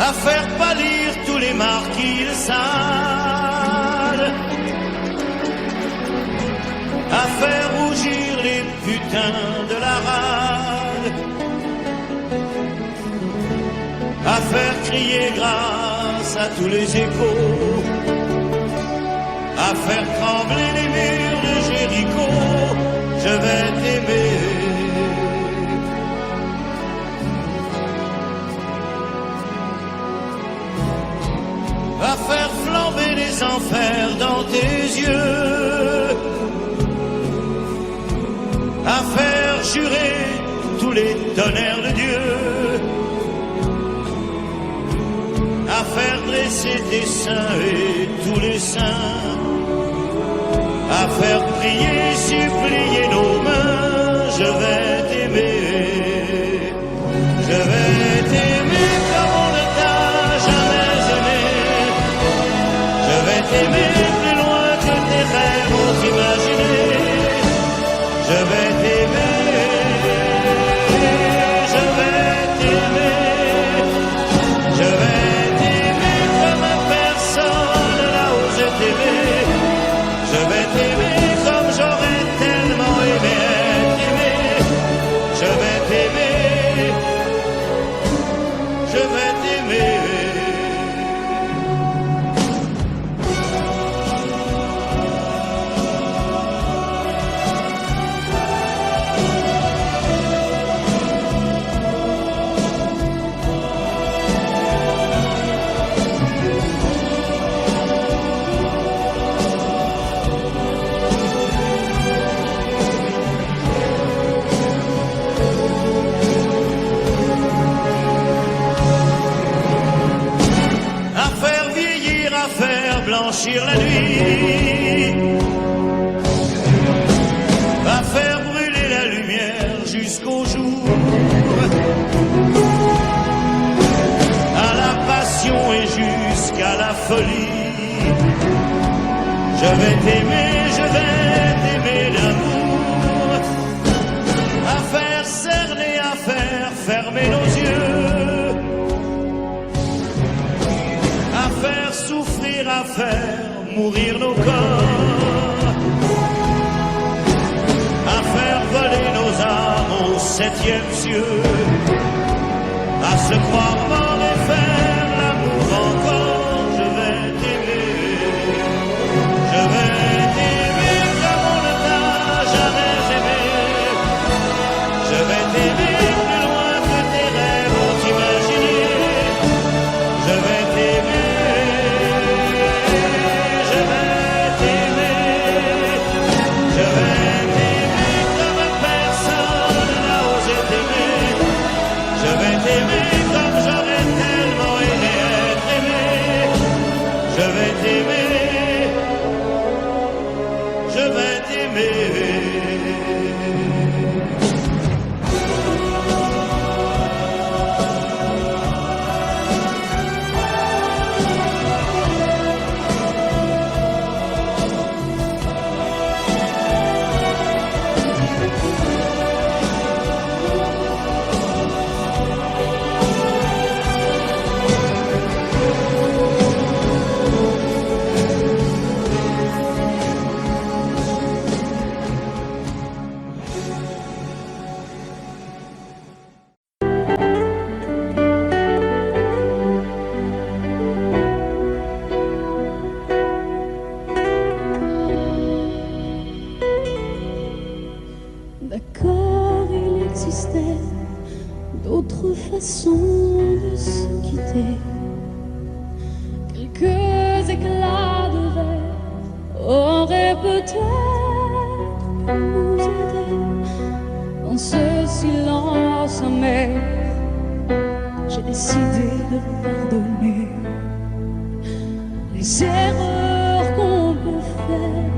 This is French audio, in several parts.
à faire pâlir tous les marquis de Sade, à faire rougir les putains de la rade, à faire crier grâce à tous les échos, à faire trembler les murs de Jéricho. Je vais t'aimer. À faire flamber les enfers dans tes yeux, à faire jurer tous les tonnerres de Dieu, à faire dresser tes seins et tous les saints, à faire prier, supplier nos mains. Je vais t'aimer, je vais t'aimer comme on ne t'a jamais aimé. Je vais t'aimer plus loin que tes rêves ont imaginé. Je vais t'aimer, je vais t'aimer, je vais t'aimer comme personne n'a osé t'aimer. Je vais t'aimer comme j'aurais tellement aimé être aimé. Je vais t'aimer, je vais t'aimer. Blanchir la nuit, va faire brûler la lumière jusqu'au jour, à la passion et jusqu'à la folie. Je vais t'aimer, je vais t'aimer d'amour, à faire cerner, à faire fermer nos yeux, à faire souffrir, à faire mourir nos corps, à faire voler nos âmes au septième cieux, à se croire mort et faire l'amour encore. Je vais t'aimer, je vais t'aimer comme on ne t'a jamais aimé. Je vais t'aimer plus loin que tes rêves ont imaginé. Je vais t'aimer, comme j'aurais tellement aimé être aimé. Je vais t'aimer, je vais t'aimer. D'accord, il existait d'autres façons de se quitter. Quelques éclats de verre auraient peut-être pu nous aider. Dans ce silence amer, j'ai décidé de pardonner les erreurs qu'on peut faire,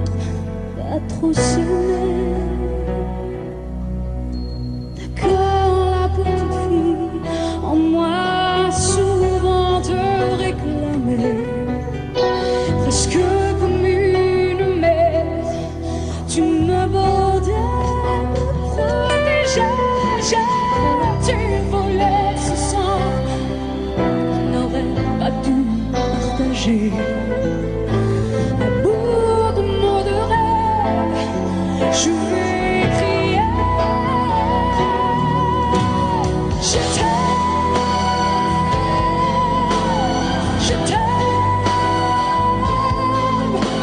pas trop s'aimer. La petite fille en moi souvent te réclamait, presque comme une mère, tu me bordais, me protégeais, tu volais ce sang, on aurait j'ai à bout de mots de rêve, je vais crier. Je t'aime,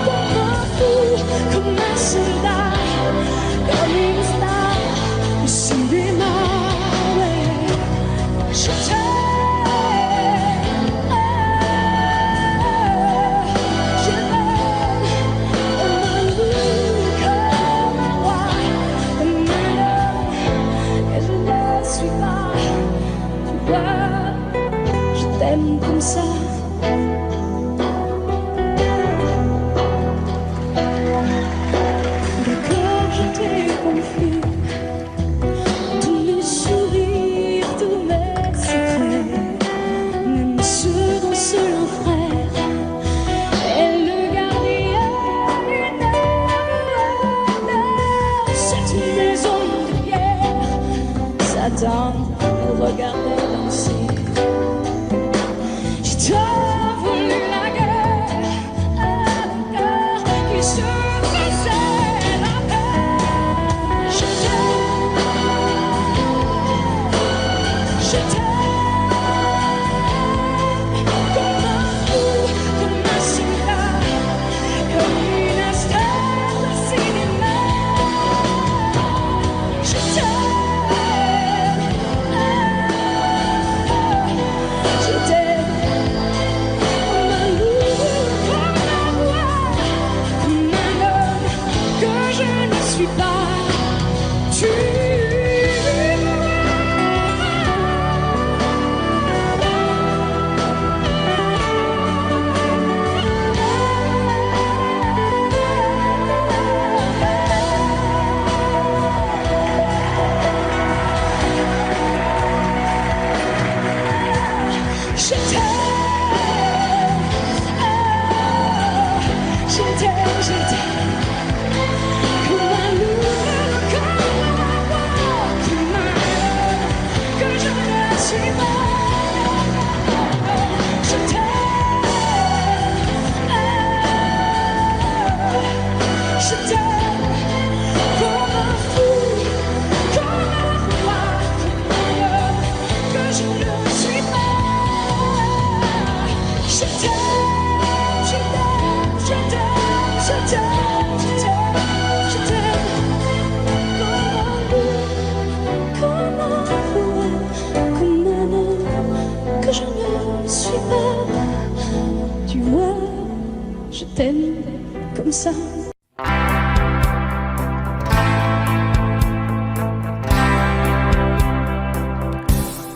comme un fou, comme un soldat, comme une star au cinéma. Ouais. Je t'aime, je t'aime, comme un loup, comme un roi, comme un homme que je ne suis pas. Tu vois, je t'aime comme ça. D'accord, je t'ai confié tous mes sourires, tous mes secrets, même ceux dont seul un frère est le gardien de cette maison de pierre. Satan me regardait danser. J'ai tant voulu la guerre à mon cœur qui se faisait la paix. Je t'aime, comme un fou, comme un soldat, comme une star de cinéma. Je t'aime, comme un loup, comme un roi, comme un homme que je ne suis pas. Tu je t'aime, comme un loup, comme un roi, comme un homme que je ne suis pas. Je t'aime, comme un fou, comme un roi, comme un homme que je ne suis pas. Je t'aime, je t'aime, je t'aime, je t'aime, je t'aime, je t'aime, comme un roi, comme un homme que je ne suis pas. Tu vois, je t'aime comme ça.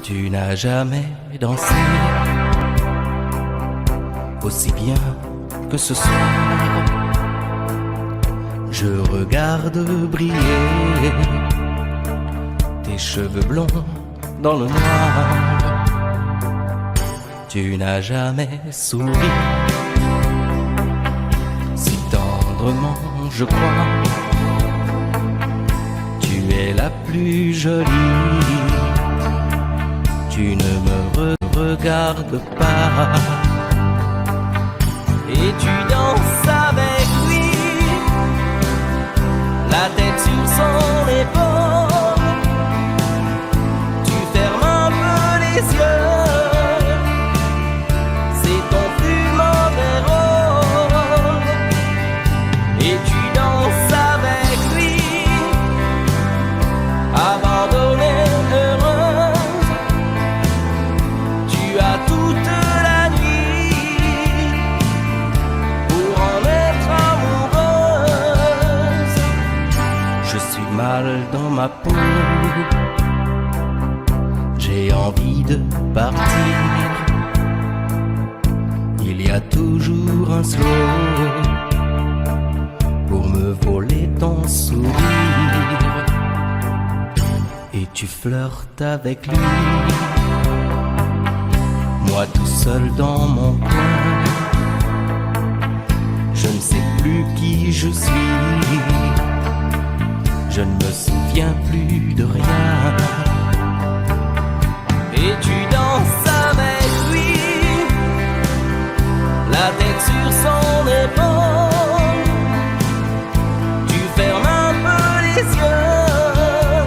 Tu n'as jamais dansé aussi bien que ce soir. Je regarde briller tes cheveux blonds dans le noir. Tu n'as jamais souri si tendrement, je crois. Tu es la plus jolie. Tu ne me regardes pas et tu danses avec lui, la tête sur son épaule. Tu fermes un peu les yeux, c'est ton plus mauvais rôle. Et tu danses avec lui, abandonnée, heureuse. Tu as toute la nuit pour en être amoureuse. Je suis mal dans ma peau, j'ai envie de partir. Il y a toujours un slow pour me voler ton sourire. Et tu flirtes avec lui, moi tout seul dans mon coin. Je ne sais plus qui je suis, je ne me souviens plus de rien. Et tu danses avec lui, la tête tête sur son épaule. Tu fermes un peu les yeux,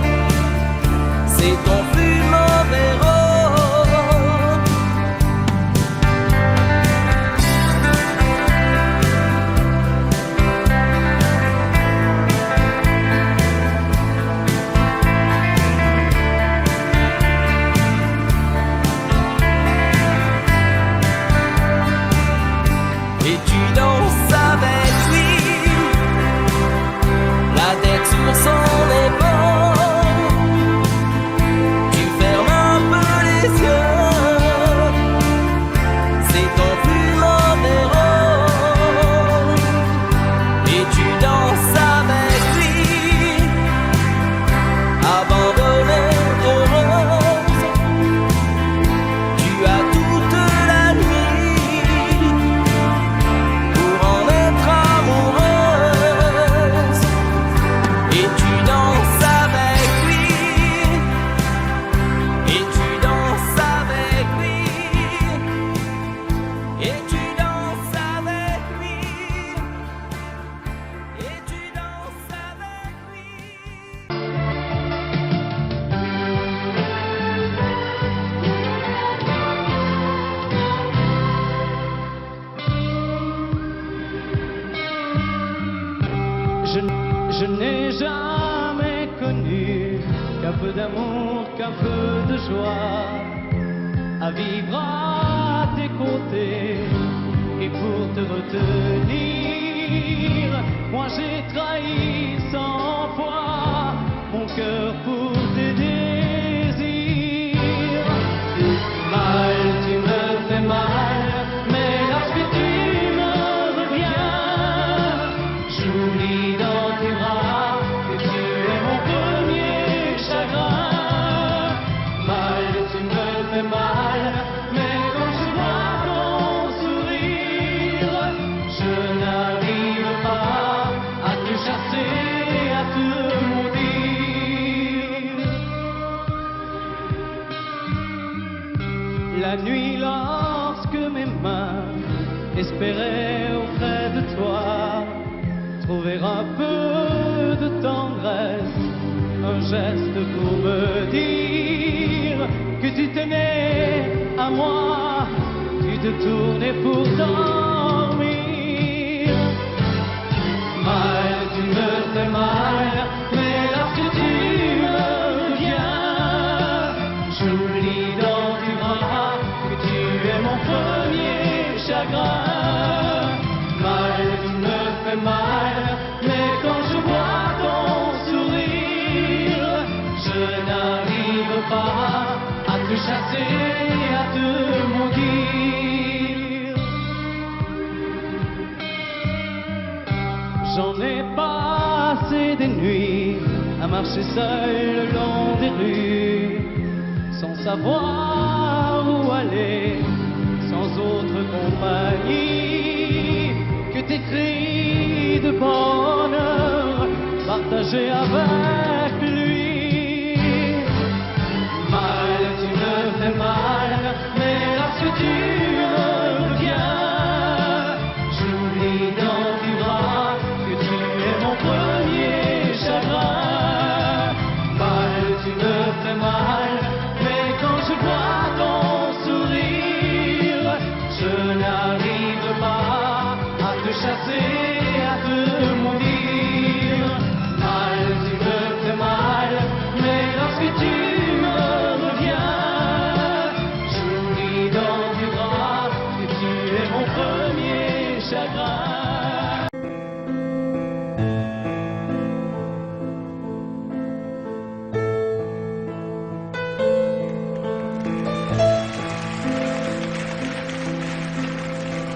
c'est ton plus mauvais rôle. Et tu danses avec lui, la tête sur son épaule. Tu fermes un peu les yeux, c'est ton plus mauvais rôle. Et tu danses avec lui, abandonnée, heureuse. Tu as toute la nuit pour en être amoureuse. Et tu danses avec lui, et tu danses avec lui, et tu danses avec lui, et tu danses avec lui. Je n'ai jamais connu qu'un peu d'amour, qu'un peu de joie, à vivre à tes côtés et pour te retenir. Moi j'ai trahi 100 fois mon cœur pour tes désirs. Mal, tu me fais mal, mais lorsque tu me reviens, j'oublie dans tes bras que tu es mon premier chagrin. Mal, tu me fais mal, mais quand je vois ton sourire, je n'arrive pas à te chasser, à te maudire. La nuit, lorsque mes mains espéraient auprès de toi trouver un peu de tendresse, un geste pour me dire que tu tenais à moi, tu te tournais pour dormir. Mal, tu me fais mal, mais lorsque tu me reviens, j'oublie dans tes bras que tu es mon premier chagrin. Mal, tu me fais mal, mais quand je vois ton sourire, je n'arrive pas à te chasser, à te maudire. J'en ai passé des nuits à marcher seul le long des rues, sans savoir où aller, sans autre compagnie que tes cris de bonheur partagés avec lui. Mal, tu me fais mal, mais lorsque tu me reviens, j'oublie dans tes bras que tu es mon premier chagrin. Mal, tu me fais mal, mais quand je vois ton sourire, je n'arrive pas à te chasser, à te maudire. Mal, tu me fais mal, mais lorsque tu me reviens, j'oublie dans tes bras que tu es mon premier chagrin.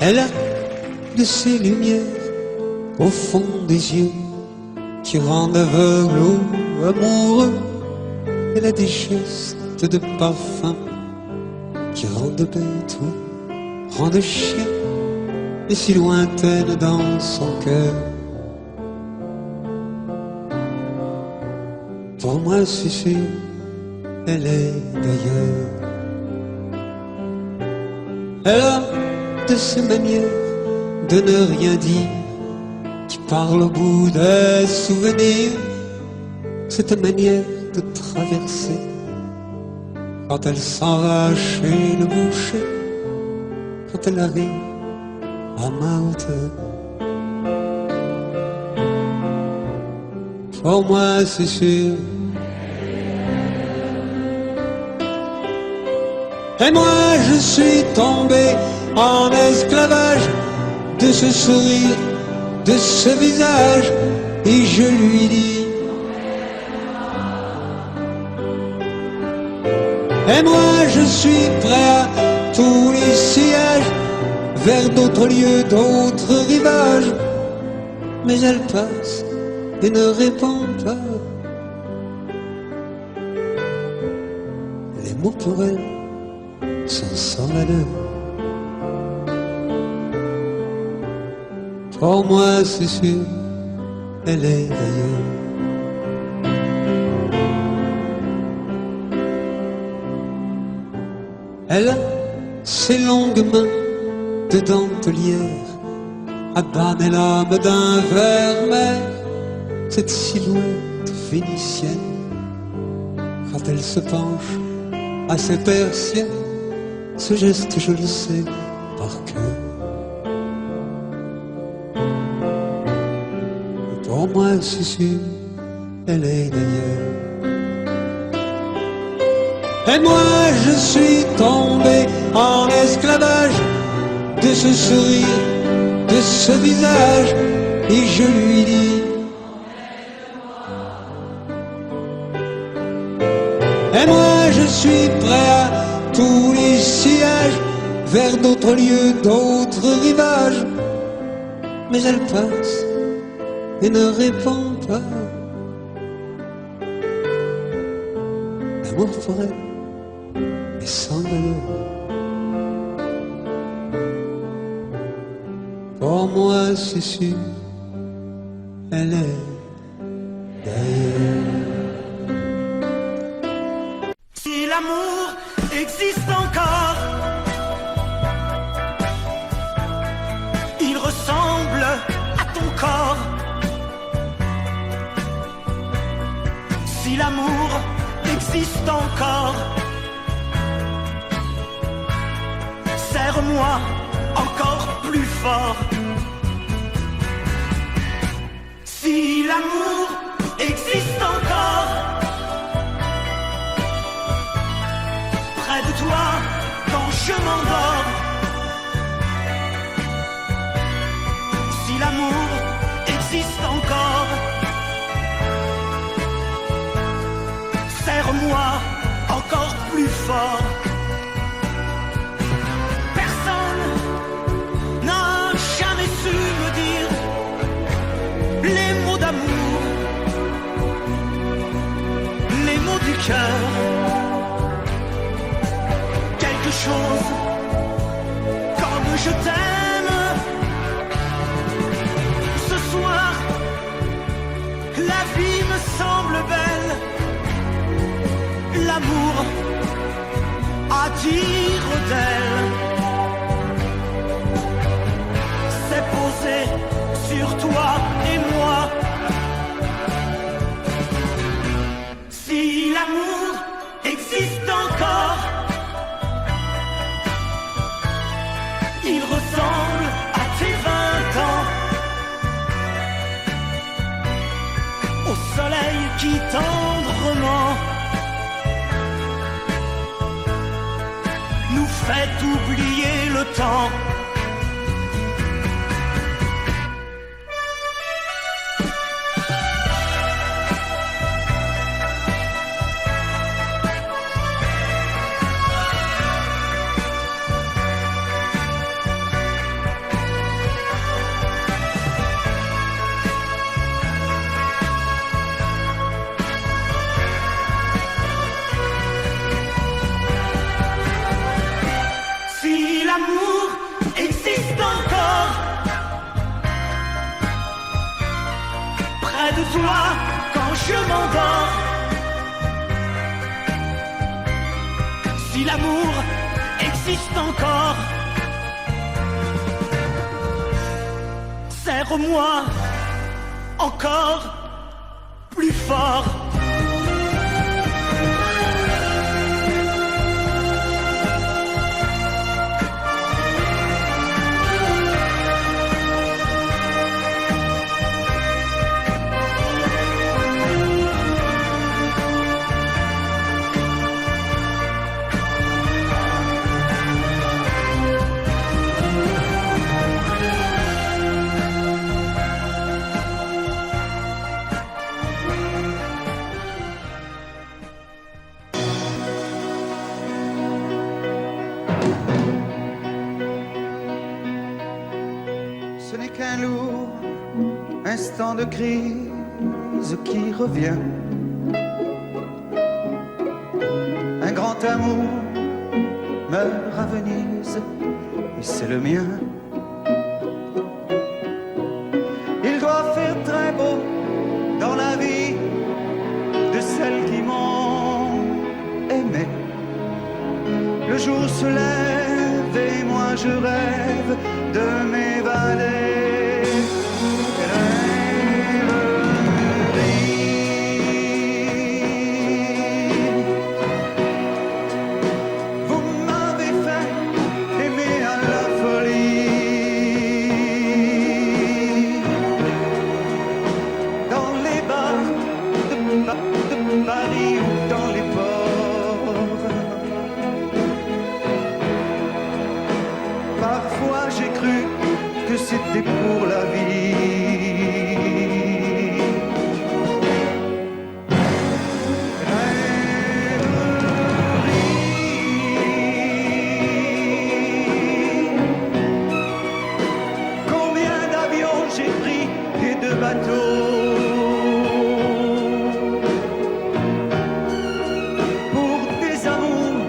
Elle a de ces lumières au fond des yeux qui rendent aveugle ou amoureux. Elle a des gestes de parfum qui rendent bête ou rendent chien, et si lointaine dans son cœur. Pour moi c'est sûr, elle est d'ailleurs. Elle a de ces manières de ne rien dire, qui parle au bout des souvenirs, cette manière de traverser, quand elle s'en va chez le boucher, quand elle arrive à ma hauteur. Pour moi c'est sûr. Et moi je suis tombé en esclavage de ce sourire, de ce visage, et je lui dis: et moi je suis prêt à tous les sillages, vers d'autres lieux, d'autres rivages. Mais elle passe et ne répond pas. Les mots pour elle sont sans valeur. Pour moi c'est sûr, elle est ailleurs. Elle a ses longues mains de dentelière à banner l'âme d'un vermeil, cette silhouette vénitienne, quand elle se penche à ses persiennes, ce geste je le sais par cœur. Pour moi c'est sûr, elle est d'ailleurs. Et moi je suis tombé en esclavage de ce sourire, de ce visage, et je lui dis: et moi je suis prêt à tous les sillages, vers d'autres lieux, d'autres rivages. Mais elle passe et ne répond pas. L'amour pour elle est sans valeur. Pour moi c'est sûr, elle est d'ailleurs. Si l'amour existe encore, il ressemble à ton corps. Si l'amour existe encore, serre-moi encore plus fort. Si l'amour existe encore, près de toi quand je m'endors. Si l'amour existe encore, serre-moi encore plus fort. Personne n'a jamais su me dire les mots d'amour, les mots du cœur. Quelque chose comme je t'aime. Ce soir, la vie me semble belle. L'amour attire d'elle. C'est posé sur toi et moi. Si l'amour existe encore, il ressemble à tes 20 ans, au soleil qui tendrement nous fait oublier le temps. Si l'amour existe encore, près de toi quand je m'endors. Si l'amour existe encore, serre-moi encore plus fort. Ce n'est qu'un lourd instant de crise qui revient. Un grand amour meurt à Venise et c'est le mien. Il doit faire très beau dans la vie de celles qui m'ont aimé. Le jour se lève et moi je rêve de m'évader. Vous m'avez fait aimer à la folie. Dans les bars de Paris ou dans les ports. Parfois j'ai cru que c'était pour la vie. Rêverie. Combien d'avions j'ai pris et de bateaux pour des amours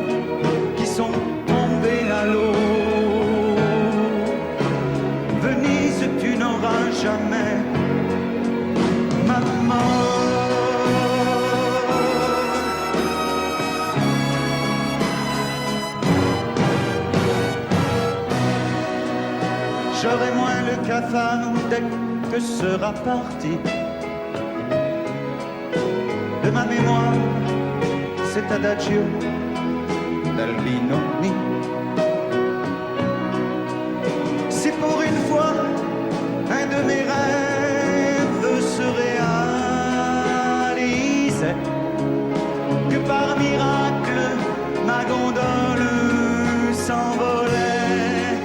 qui sont tombés à l'eau. Venise, tu n'auras jamais ma mort. J'aurai moins le cafard dès que sera parti de ma mémoire cet adagio d'Albinoni. Si pour une fois un de mes rêves se réalisait, que par miracle ma gondole s'envolait.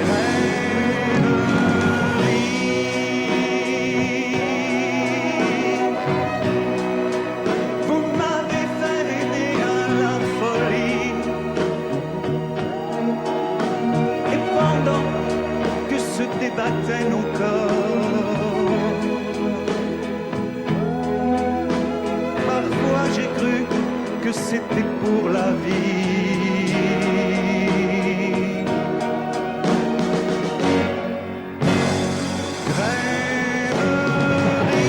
Rêverie. Vous m'avez fait aimer à la folie. Et pendant que se débattaient nos corps, parfois j'ai cru que c'était pour la vie. Rêverie.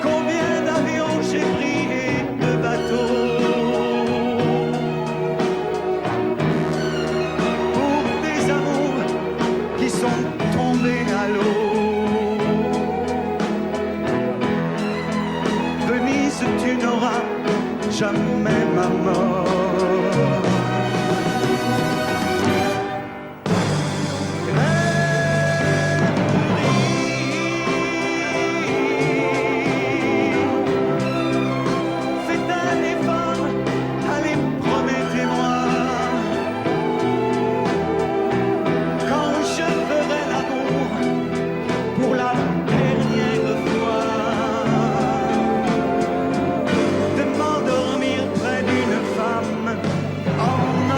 Combien d'avions j'ai pris et de bateaux pour des amours qui sont tombés à l'eau. Venise, tu n'auras jamais ma mort. Faites un effort, allez, promettez-moi, quand je ferai l'amour pour la dernière fois, de m'endormir près d'une femme en or.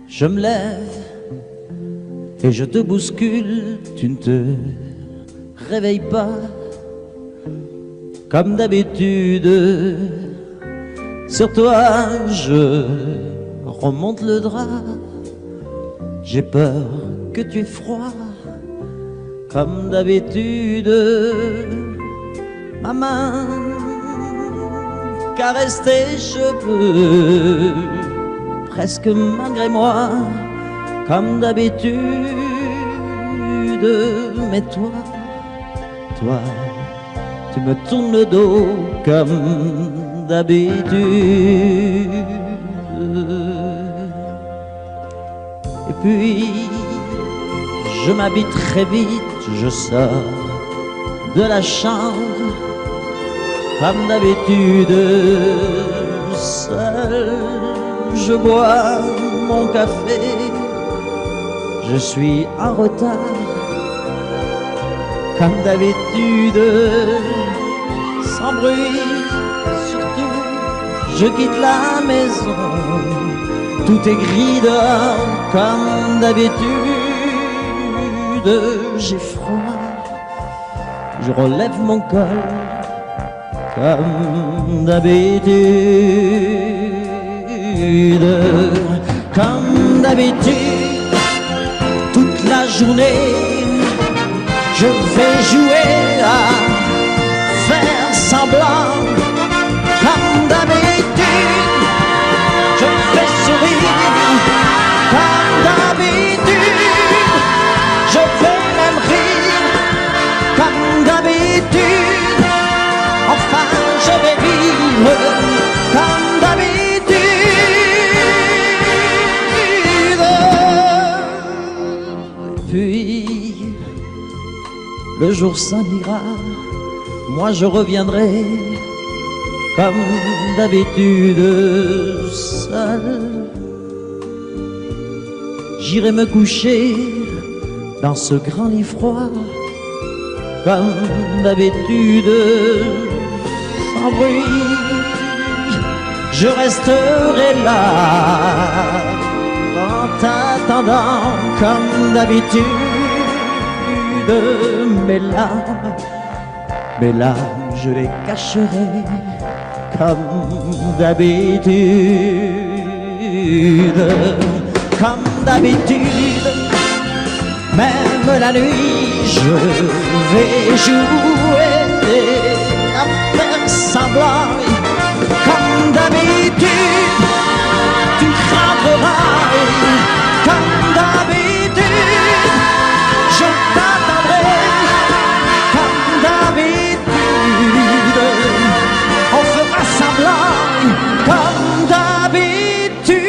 Je me lève et je te bouscule, tu ne te réveilles pas comme d'habitude. Sur toi, je remonte le drap. J'ai peur que tu aies froid comme d'habitude. Ma main caresse tes cheveux, presque malgré moi, comme d'habitude. Mais toi, tu me tournes le dos comme d'habitude. Et puis, je m'habille très vite, je sors de la chambre comme d'habitude. Seul, je bois mon café, je suis en retard comme d'habitude. Sans bruit, surtout, je quitte la maison. Tout est gris dehors comme d'habitude. J'ai froid, je relève mon col comme d'habitude. Comme d'habitude, toute la journée, je vais jouer à faire semblant. Comme d'habitude, je vais sourire. Comme d'habitude, je vais même rire. Comme d'habitude, enfin je vais vivre. Comme d'habitude. Puis le jour s'en ira, moi je reviendrai comme d'habitude seul. J'irai me coucher dans ce grand lit froid comme d'habitude, sans bruit. Je resterai là en t'attendant comme d'habitude. Mes larmes, je les cacherai comme d'habitude. Comme d'habitude, même la nuit, je vais jouer à faire semblant. Comme d'habitude, tu craindras. Comme d'habitude, je t'attendrai. Comme d'habitude, on fera semblant. Comme d'habitude.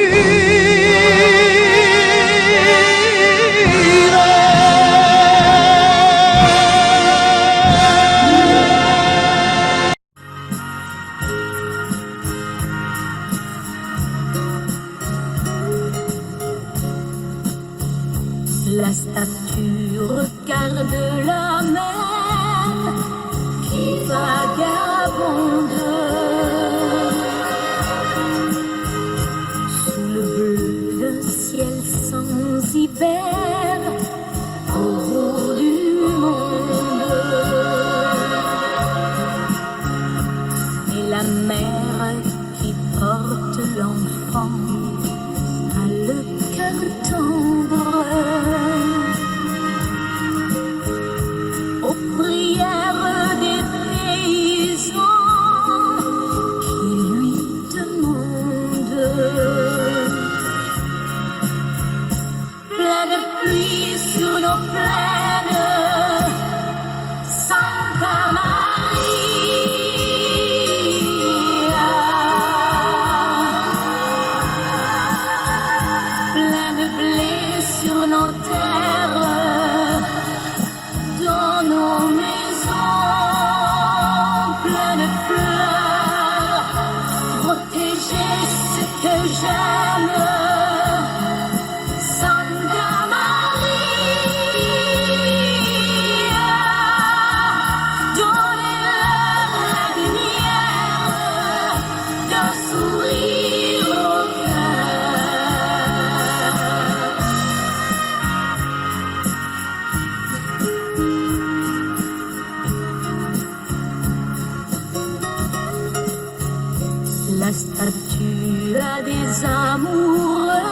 statue à des amoureux,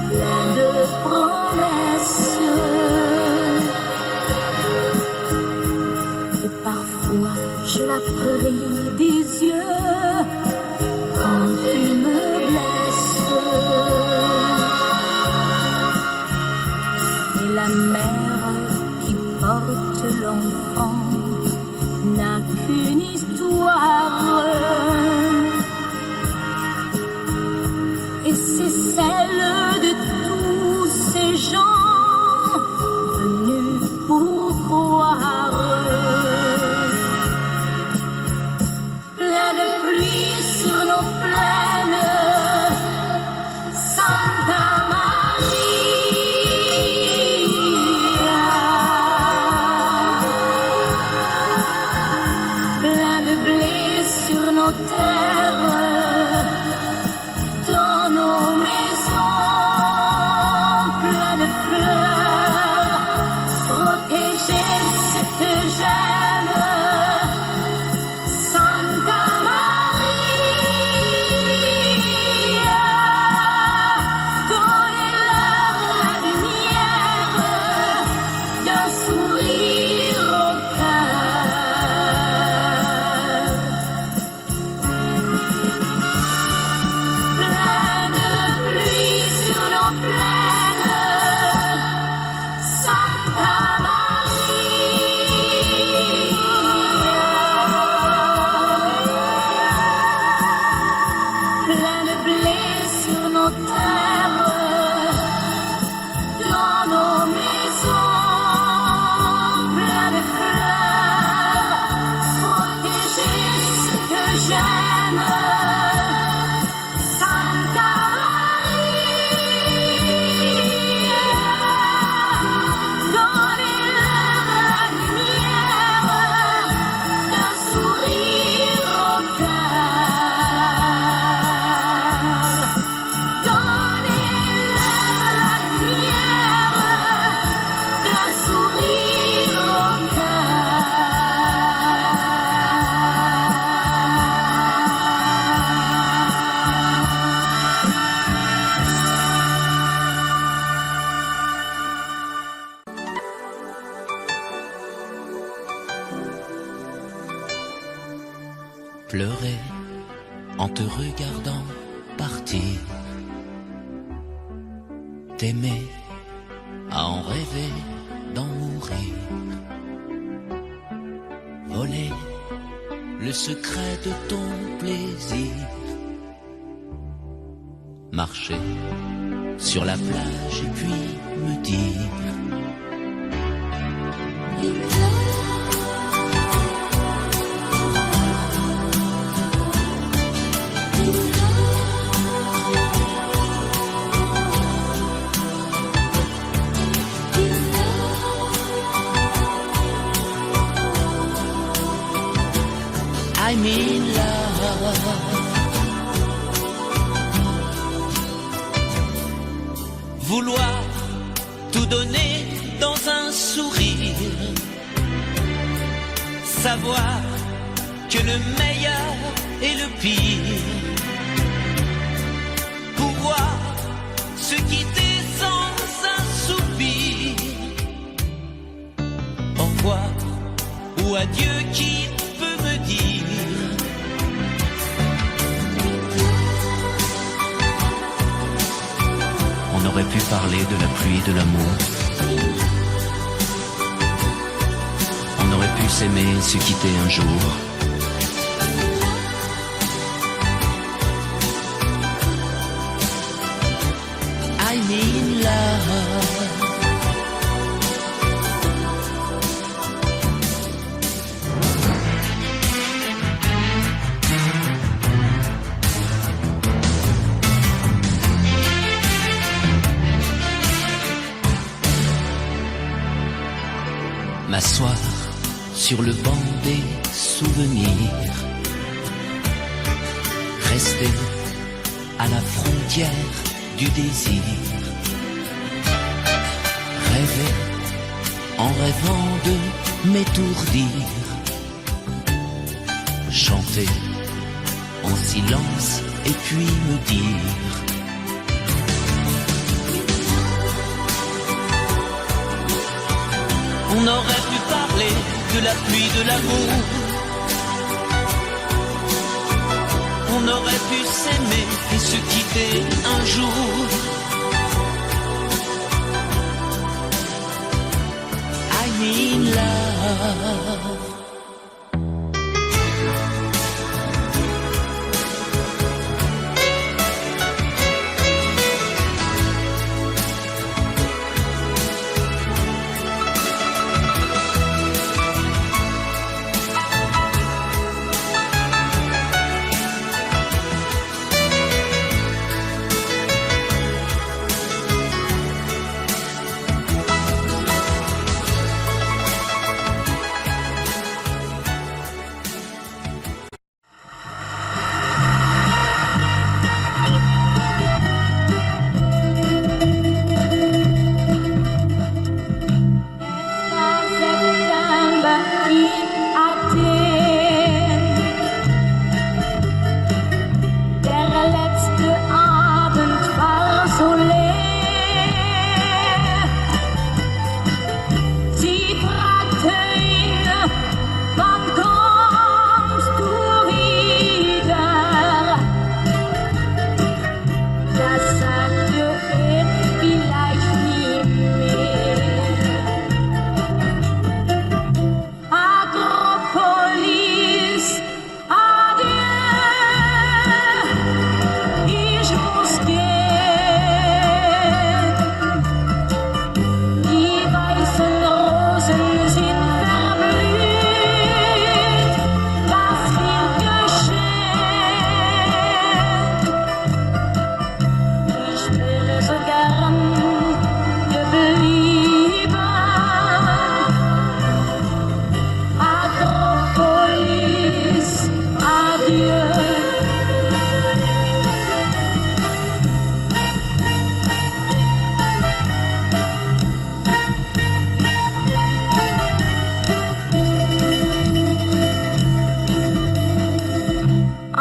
plein de promesses. Et parfois je la prie des yeux quand tu me blesses. Et la mère qui porte l'enfant n'a qu'une histoire, et c'est celle de tous ces gens venus pour croire. Plein de pluie sur nos plaines, Santa Maria. Plein de blé sur nos terres, dans nos maisons, plein de fleurs, protéger ce que j'aime. Santa Maria, donnez-leur la lumière d'un sourire au cœur. Plein de pluie sur nos plaines, Santa Maria. Plein de blé sur nos terres, dans nos maisons, plein de fleurs, protéger ce que j'aime. Santa Maria, donnez-leur la lumière d'un sourire au cœur. Donnez-leur la lumière d'un sourire au Pleurer en te regardant partir, t'aimer à en rêver d'en mourir, voler le secret de ton plaisir, marcher sur la plage et puis me dire I'm in love. Vouloir tout donner dans un sourire, savoir que le meilleur et le pire, pouvoir se quitter sans un soupir, au revoir ou adieu, qui peut me dire? On aurait pu parler de la pluie, de l'amour. On aurait pu s'aimer, se quitter un jour. I'm in love. M'asseoir sur le banc des souvenirs, rester à la frontière du désir, rêver en rêvant de m'étourdir, chanter en silence et puis me dire: on aurait pu parler de la pluie, de l'amour. On aurait pu s'aimer et se quitter un jour. I need love.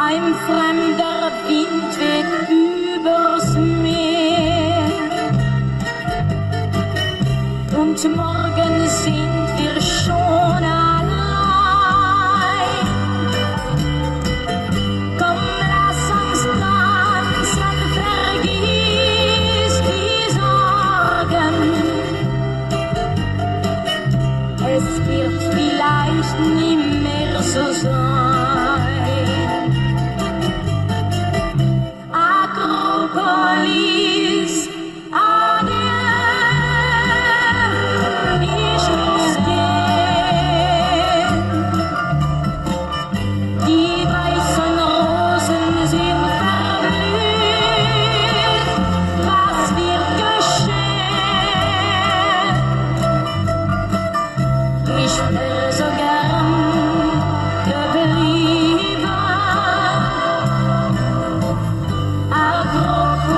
Ein fremder Wind weht übers Meer und morgen sind wir schon allein. Komm, lass uns tanzen, vergiss die Sorgen. Es wird vielleicht nie mehr so sein. Akropolis, adieu, ich muss gehen. Die weißen Rosen sind verblüht, was wird geschehen? Ich wäre so gern geblieben.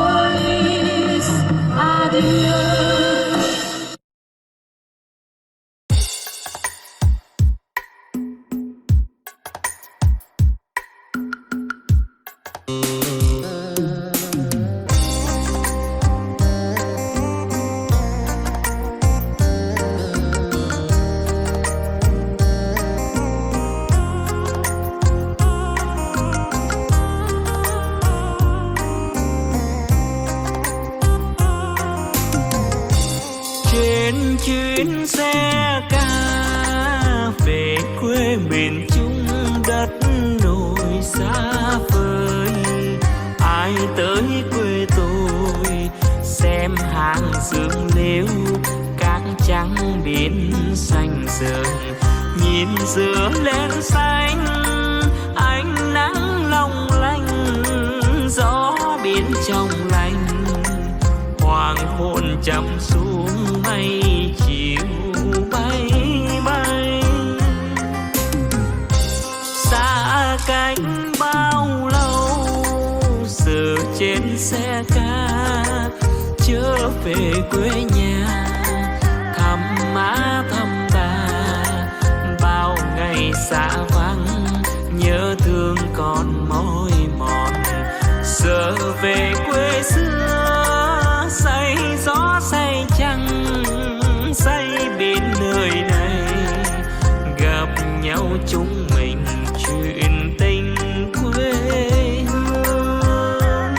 Akropolis, adieu. Trên chuyến xe ca về quê miền Trung đất nổi xa vời, ai tới quê tôi xem hàng dương liễu cát trắng biển xanh rời, nhìn giữa lên xanh ánh nắng long lanh, gió biển trong lành, hoàng hôn chậm xuống mây chiều bay bay. Xa cách bao lâu giờ trên xe ca trở về quê nhà, thăm má thăm bà bao ngày xa vắng nhớ thương con mỏi chúng mình chuyện tình quê hương.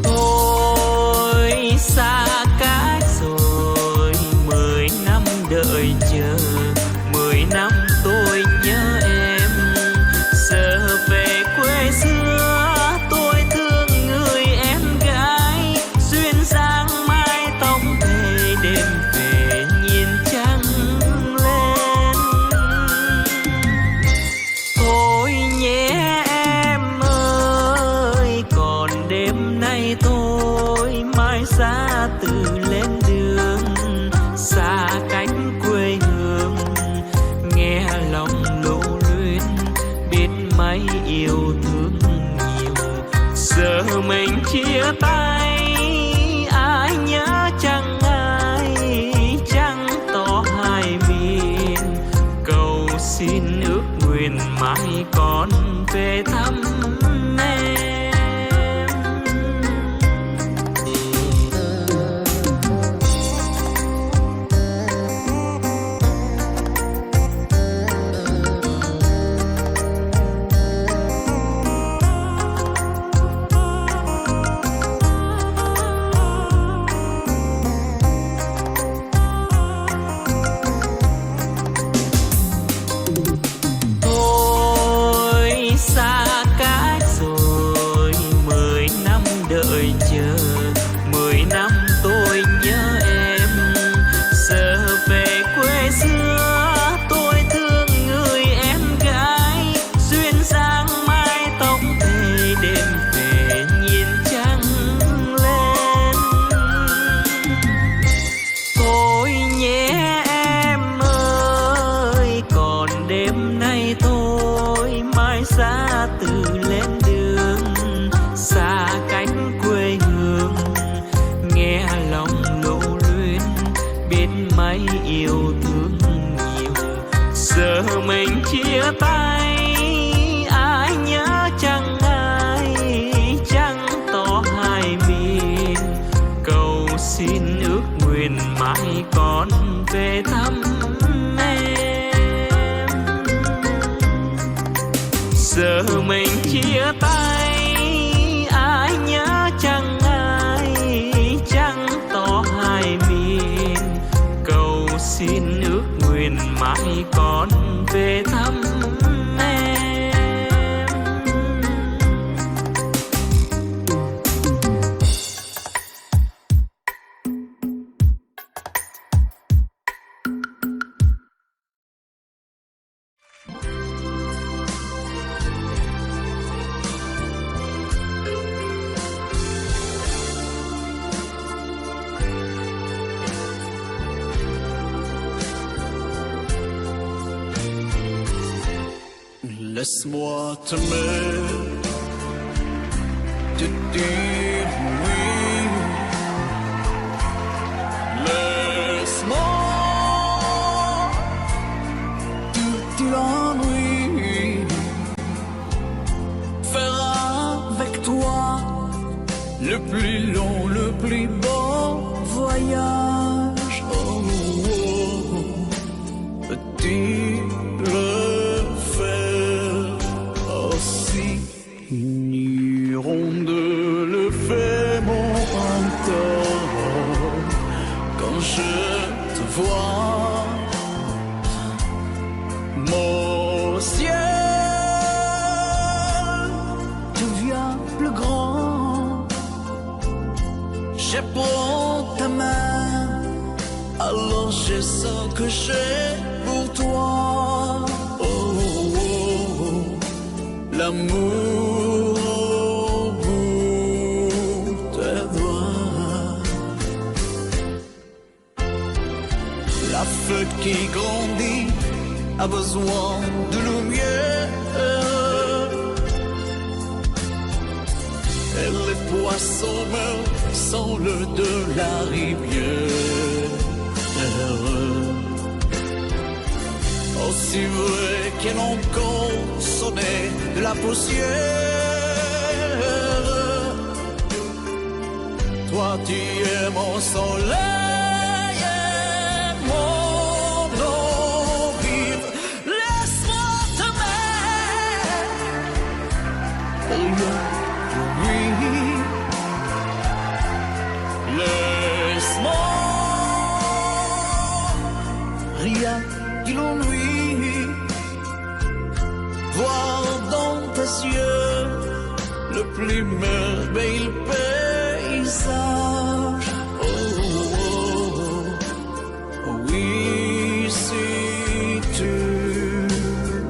Tôi xa cách rồi 10 năm đợi chờ, 10 năm tôi nhớ em. Giờ về quê xưa tôi thương người em gái, duyên dáng mái tóc về đêm về nhìn trăng lên. Thôi nhé em ơi, còn đêm nay tôi mai ra từ lên đường, xa cách quê hương nghe lòng lưu luyến, biết mấy yêu thương nhiều. Giờ mình chia tay ai nhớ chẳng ai, chẳng tỏ hai miền. Cầu xin ước nguyện mãi còn về thăm em. Tôi xa cách rồi 10 năm đợi chờ, 10 năm tôi nhớ em. Giờ về quê xưa tôi thương người em gái, duyên dáng mái tóc về đêm về nhìn trăng lên. Thôi nhé em ơi, còn đêm nay tôi mai ra từ lên đường, xa cách quê hương nghe lòng lưu luyến, biết mấy yêu thương nhiều. Giờ mình chia tay ai nhớ chẳng ai, chẳng tỏ hai miền. Cầu xin ước nguyện mãi còn về thăm em. Giờ mình chia tay ai nhớ chẳng ai, chẳng tỏ hai miền. Cầu xin ước nguyện mãi còn về thăm em. Laisse-moi t'aimer, te dire oui. Laisse-moi tout l'ennui, faire avec toi le plus long, le plus beau voyage. Oh, oh, oh. Peux-tu le faire aussi? Hirondelle le fait mon encore quand je te vois. Mon ciel devient plus grand. Je prends ta main, alors je sens que j'ai pour toi. Oh, oh, oh, l'amour au bout des doigts. La feuille qui grandit a besoin de lumière, et les poissons meurent sans l'eau de la rivière. Aussi vrai qu'elle encore sonné de la poussière, toi tu es mon soleil et mon y a de l'ennui. Voir dans tes yeux le plus merveilleux paysage. Oh, oh, oh, oui, si tu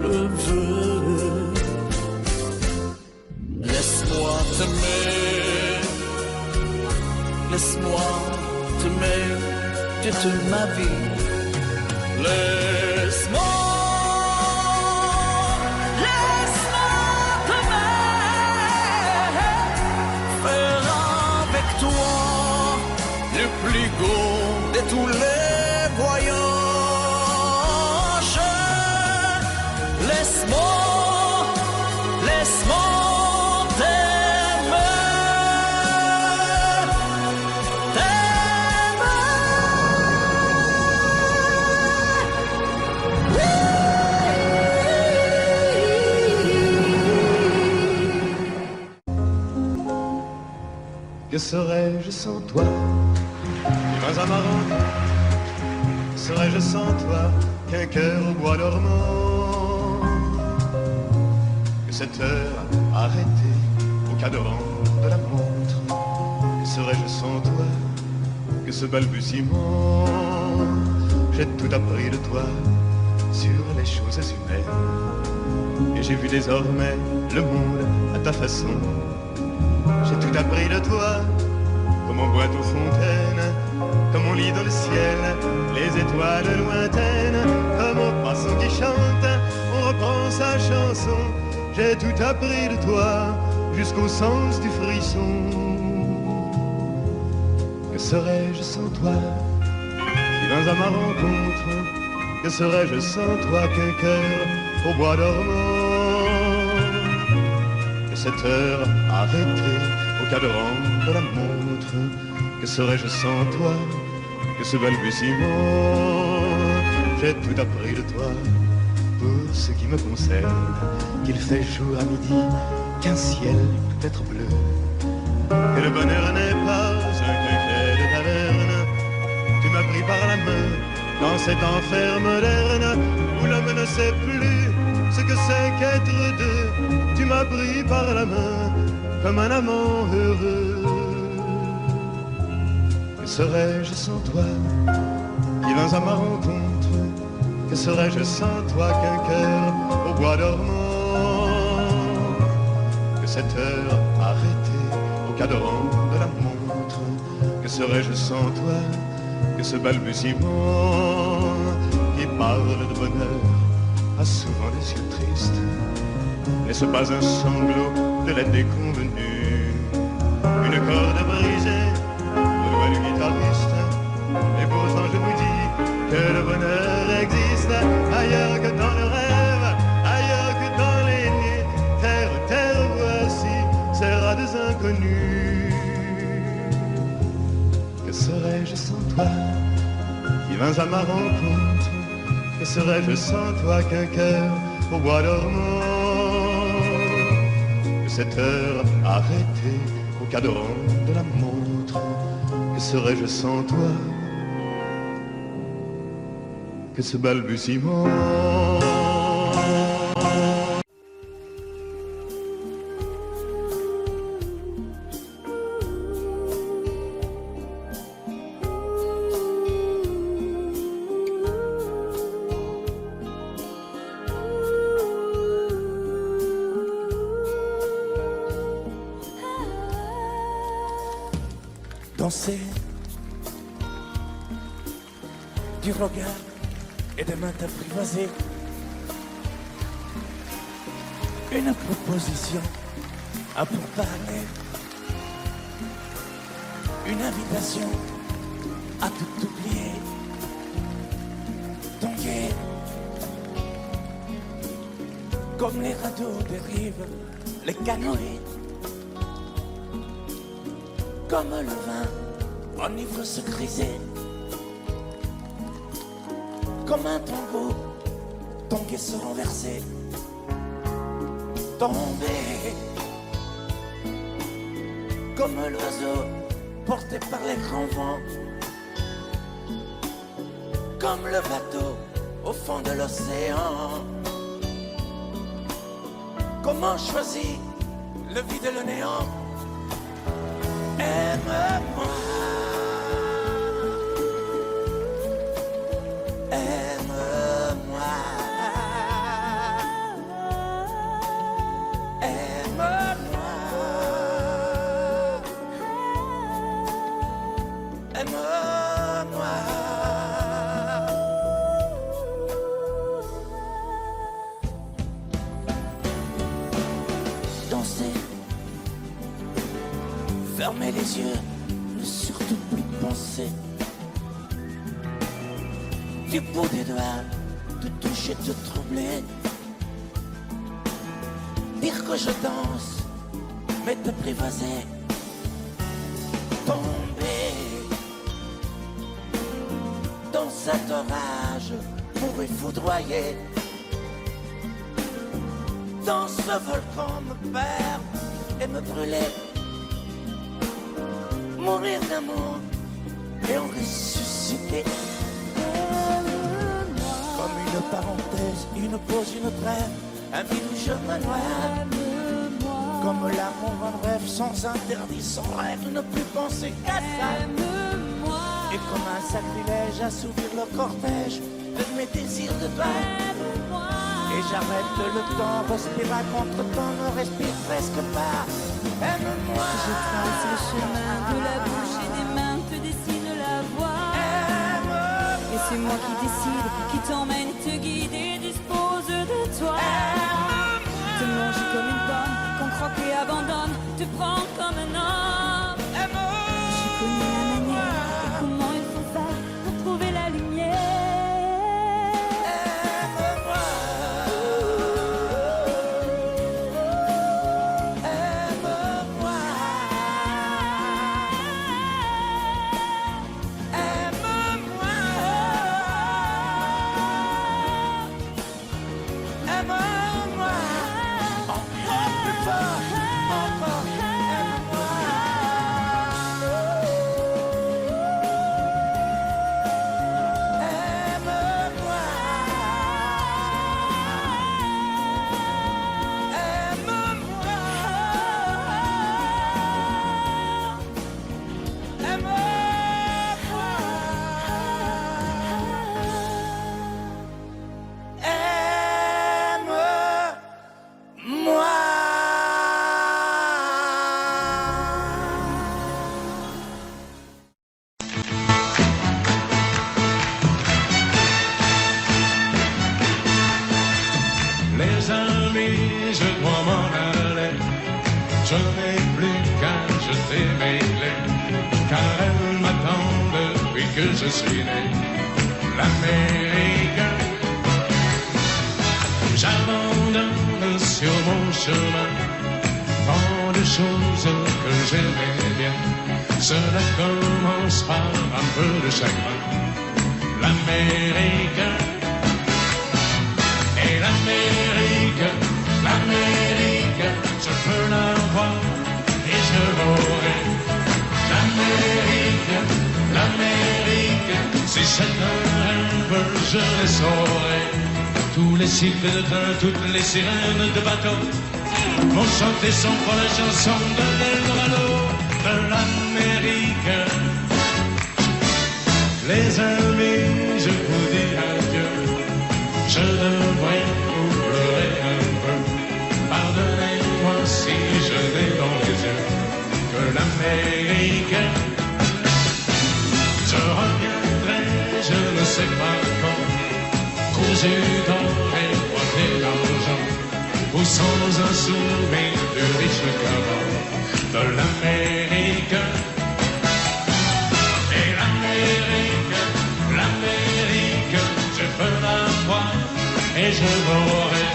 le veux. Laisse-moi t'aimer, laisse-moi t'aimer de toute ma vie. Laisse-moi t'aimer, faire avec toi le plus beau de tous les voyages. Laisse-moi Que serais-je sans toi? Vivant amarant, serais-je sans toi qu'un cœur au bois dormant? Que cette heure arrêtée au cadran de la montre, que serais-je sans toi? Que ce balbutiement, j'ai tout appris de toi sur les choses humaines, et j'ai vu désormais le monde à ta façon. J'ai tout appris de toi, comme on boit aux fontaines, comme on lit dans le ciel les étoiles lointaines, comme au poisson qui chante, on reprend sa chanson. J'ai tout appris de toi, jusqu'au sens du frisson. Que serais-je sans toi? Vivant à ma rencontre, que serais-je sans toi qu'un cœur au bois dormant? Que cette heure arrêtée au cadran de la montre, que serais-je sans toi? Que ce balbutiement, j'ai tout appris de toi. Pour ce qui me concerne, qu'il fait jour à midi, qu'un ciel peut être bleu, que le bonheur n'est pas un quinquet de taverne. Tu m'as pris par la main dans cet enfer moderne où l'homme ne sait plus ce que c'est qu'être deux. Tu m'as pris par la main comme un amant heureux. Que serais-je sans toi qui vins à ma rencontre? Que serais-je sans toi qu'un cœur au bois dormant? Que cette heure arrêtée au cadran de la montre, que serais-je sans toi? Que ce balbutiement qui parle de bonheur a souvent des yeux tristes. N'est-ce pas un sanglot de la déconvenue? Une corde brisée au doigt du guitariste. Et pourtant je vous dis que le bonheur existe ailleurs que dans le rêve, ailleurs que dans les nuits. Terre, terre, voici ces rades inconnus. Que serais-je sans toi qui vins à ma rencontre? Que serais-je sans toi qu'un cœur au bois dormant? Que cette heure arrêtée au cadran de la montre, que serais-je sans toi? Que ce balbutiement. Danser du regard et de mains apprivoisées, une proposition à pourparler, une invitation à tout oublier, tanguer comme les radeaux des rives, les canoës, comme le vin enivre se griser, comme un tango, tanguer se renverser, tomber, comme l'oiseau porté par les grands vents, comme le bateau au fond de l'océan. Comment choisir le vide et le néant? Aime-moi, aime-moi, aime-moi, aime-moi. Danser, fermer les yeux, ne surtout plus penser. Du bout des doigts, te toucher, te troubler. Dire que je danse, mais te prévaser. Tomber dans cet orage, mourir foudroyé. Dans ce volcan me perdre et me brûler. Mourir d'amour et en ressusciter. Comme une parenthèse, une pause, une trêve, un vide où je me noie. Comme l'amour en rêve, sans interdit, sans règle, ne plus penser qu'à ça. Et comme un sacrilège, assouvir le cortège de mes désirs de toi. Et j'arrête le temps, respire à contre-temps, ne respire presque pas. Aime-moi. Je trace le chemin de la bouche et des mains te dessine la voie. Et c'est moi qui décide, qui t'emmène, te guide et dispose de toi. Te manger comme une pomme, qu'on croque et abandonne, te prends comme un homme. Je connais la manière et comment il faut faire pour trouver la lumière. Les amis, je dois m'en aller. Je n'ai plus qu'à jeter mes clés, car elles m'attendent depuis que je suis né. L'Amérique, j'abandonne sur mon chemin tant de choses que j'aimais bien. Cela commence par un peu de chagrin. L'Amérique, et l'Amérique, l'Amérique, je peux la voir et je l'aurai. L'Amérique, l'Amérique, si c'est un rêve, je les saurai. Tous les cycles de train, toutes les sirènes de bateau vont chanter sans foi la chanson de l'Eldorado de l'Amérique. Les amis, je vous dis adieu. Je devrais vous pleurer un peu. Pardonnez-moi si je n'ai dans les yeux que l'Amérique. Je reviendrai, je ne sais pas quand, cousu d'or et coiffé d'argent, ou sans un souvenir du riche caron de l'Amérique. Et l'Amérique, l'Amérique, je peux la voir et je l'aurai.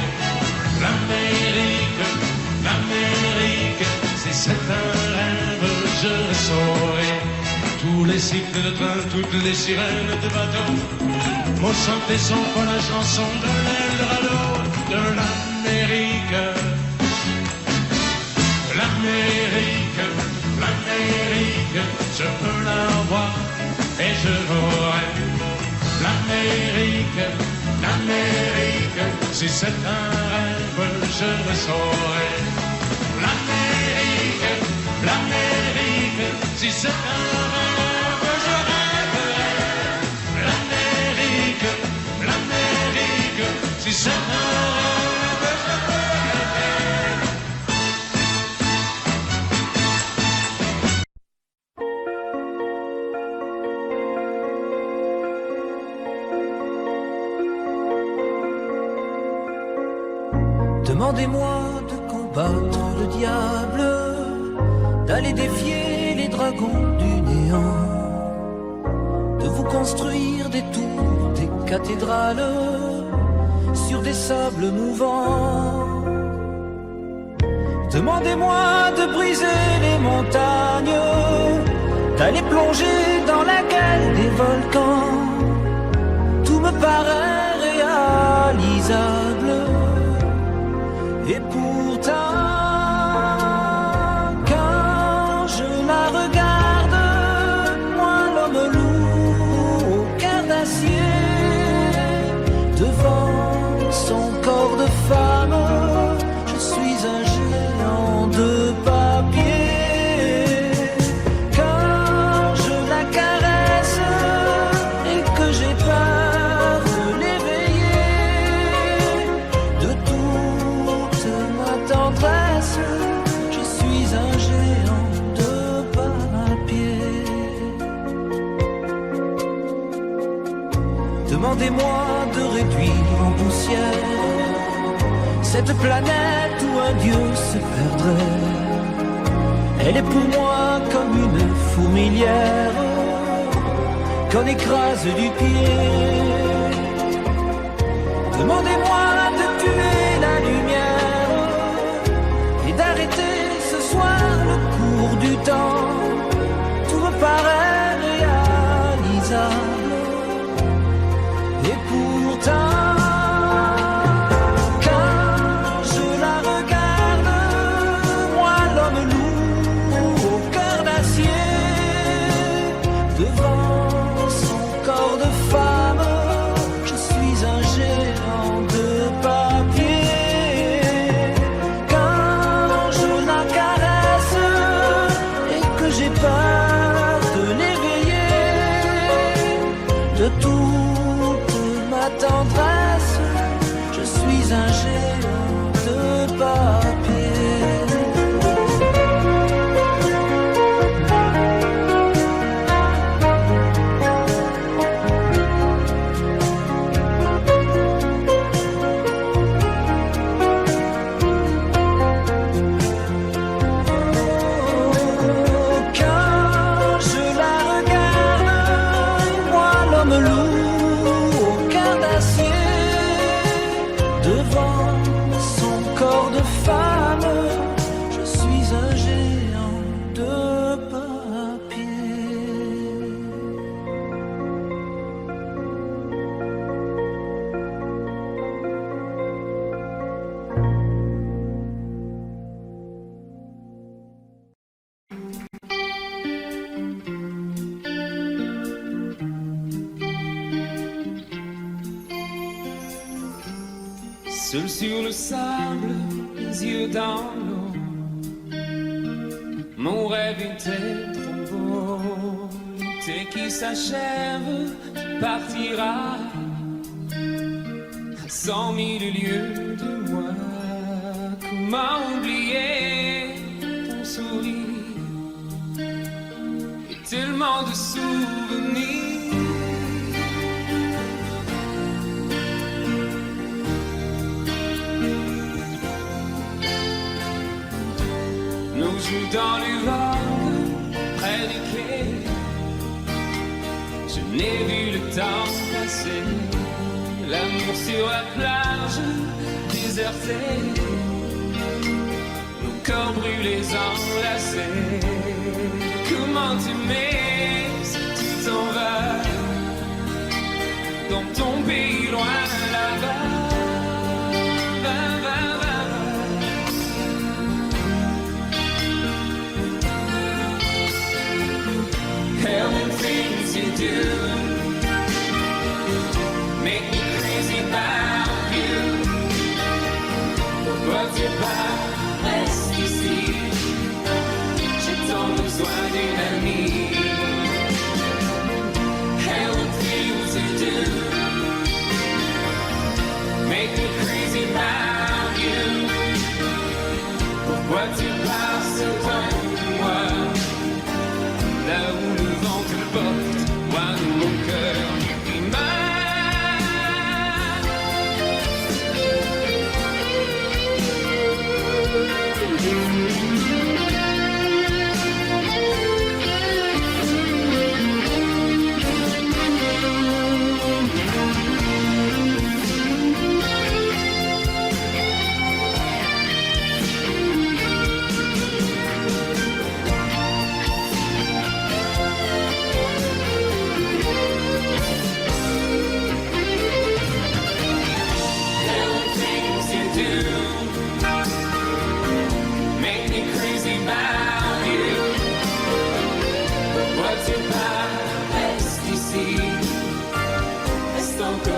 L'Amérique, l'Amérique, si c'est un rêve, je le saurai. Tous les cycles de train, toutes les sirènes de bateau vont chanter sans foi la chanson de l'Eldorado de l'Amérique. L'Amérique, l'Amérique, je peux la voir et je l'aurai. L'Amérique, Si c'est un rêve, je le saurai. L'Amérique, si c'est un rêve, je rêverai. L'Amérique, si c'est un rêve, je rêverai. Demandez-moi de combattre le diable, d'aller défier les dragons du néant, de vous construire des tours, des cathédrales sur des sables mouvants. Demandez-moi de briser les montagnes, d'aller plonger dans la gueule des volcans. Tout me paraît réalisable. Et pourtant, quand je la regarde, moi l'homme loup au cœur d'acier, devant son corps de femme, je suis un géant de papier. Quand je la caresse et que j'ai peur de l'éveiller, de toute ma tendresse, je suis un géant de papier. Demandez-moi de réduire en poussière cette planète où un dieu se perdrait. Elle est pour moi comme une fourmilière qu'on écrase du pied. Demandez-moi de tuer la lumière et d'arrêter ce soir le cours du temps. Tout me paraît réalisable. Et pourtant, quand je la regarde, moi l'homme loup au cœur d'acier, devant son corps de femme, je suis un géant de papier. Quand je la caresse et que j'ai peur de l'éveiller, de toute ma tendresse, je suis un géant de papier. Quand je la regarde, moi l'homme loup au cœur d'acier, devant son corps de femme, je suis un géant de papier. Seul sur le sable, les yeux dans l'eau, mon rêve était trop beau. L'été qui s'achève partira à 100 000 lieues de moi. Comment oublier ton sourire et tellement de souvenirs. Nous jouons dans les vagues près du quai. Je n'ai vu le temps passer. L'amour sur la plage désertée. Nos corps brûlés enlacés. Comment t'aimer si tu t'en vas dans ton pays loin là-bas. Things you do make me crazy about you. pars, reste ici. J'ai tant besoin d'une amie. Hey, what things you do make me crazy about you. Pourquoi tu pars si loin de moi? Là où le vent te porte, loin de mon cœur qui bat.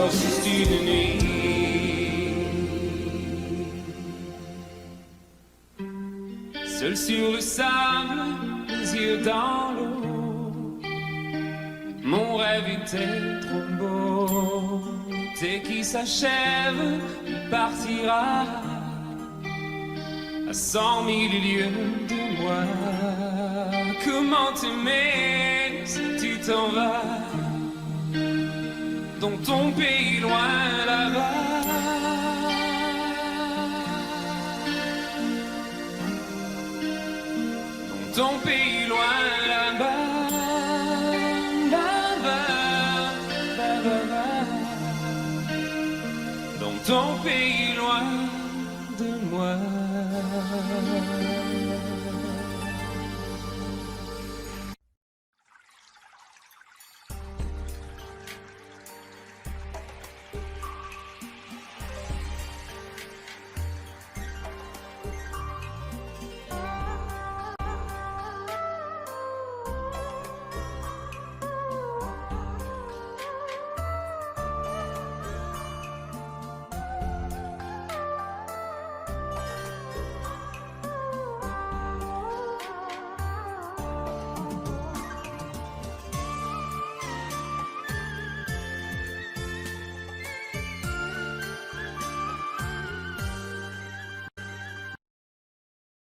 Juste une nuit, seul sur le sable, les yeux dans l'eau, mon rêve était trop beau. Dès qu'il s'achève, il partira à 100 000 lieues de moi. Comment t'aimer si tu t'en vas dans ton pays loin là-bas? Dans ton pays loin là-bas, là-bas, là-bas. Dans ton pays loin de moi.